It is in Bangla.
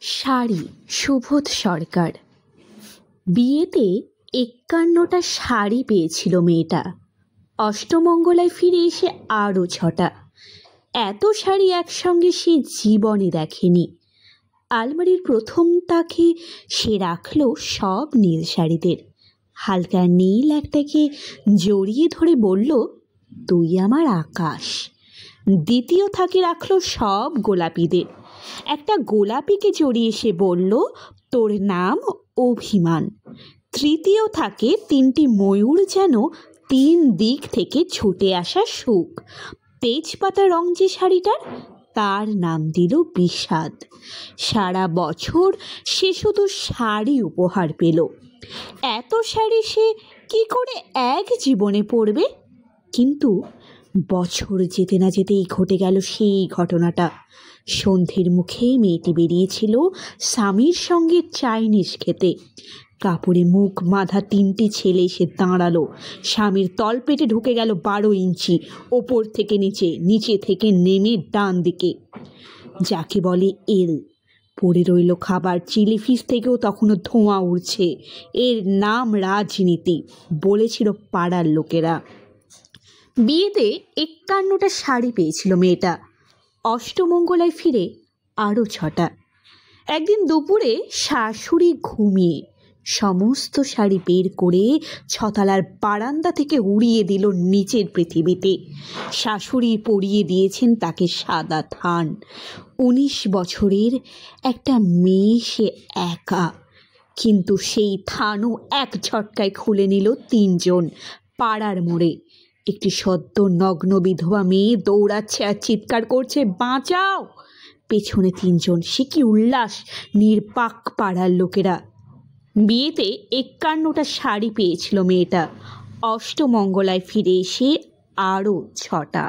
শাড়ি সুবোধ সরকার। বিয়েতে ৫১টা শাড়ি পেয়েছিল মেয়েটা। অষ্টমঙ্গলায় ফিরে এসে আরও ৬টা। এত শাড়ি একসঙ্গে সে জীবনে দেখেনি। আলমারির প্রথম তাকে সে রাখল সব নীল শাড়িদের। হালকা নীল একটাকে জড়িয়ে ধরে বলল, তুই আমার আকাশ। দ্বিতীয় থাকে রাখলো সব গোলাপিদের। একটা গোলাপিকে জড়িয়ে সে বলল, তোর নাম অভিমান। তৃতীয় থাকে ৩টি ময়ূর, যেন ৩ দিক থেকে ছুটে আসা সুখ। তেজপাতা রং যে শাড়িটার, তার নাম দিল বিষাদ। সারা বছর সে শুধু শাড়ি উপহার পেল। এত শাড়ি সে কি করে এক জীবনে পরবে? কিন্তু বছর যেতে না যেতেই ঘটে গেল সেই ঘটনাটা। সন্ধ্যের মুখে মেয়েটি বেরিয়েছিল স্বামীর সঙ্গে চাইনিজ খেতে। কাপড়ে মুখ বাঁধা ৩টি ছেলে এসে দাঁড়ালো। স্বামীর তলপেটে ঢুকে গেল ১২ ইঞ্চি, ওপর থেকে নিচে, নিচে থেকে নেমে ডান দিকে, যাকে বলে এল। পড়ে রইল খাবার। চিলি ফিশ থেকেও তখনও ধোঁয়া উঠছে। এর নাম রাজনীতি, বলেছিল পাড়ার লোকেরা। বিয়েতে ৫১টা শাড়ি পেয়েছিল মেয়েটা। অষ্টমঙ্গলায় ফিরে আরও ৬টা। একদিন দুপুরে শাশুড়ি ঘুমিয়ে সমস্ত শাড়ি বের করে ছতলার বারান্দা থেকে উড়িয়ে দিল নিচের পৃথিবীতে। শাশুড়ি পরিয়ে দিয়েছেন তাকে সাদা থান। ১৯ বছরের একটা মেয়ে সে একা, কিন্তু সেই থানও এক ঝটকায় খুলে নিল ৩ জন। পাড়ার মোড়ে একটি সদ্য নগ্ন বিধবা মেয়ে দৌড়াচ্ছে আর চিৎকার করছে, বাঁচাও। পেছনে ৩ জন। সে কি উল্লাস! নির্বাক পাড়ার লোকেরা। বিয়েতে ৫১টা শাড়ি পেয়েছিল মেয়েটা। অষ্টমঙ্গলায় ফিরে এসে আরও ৬টা।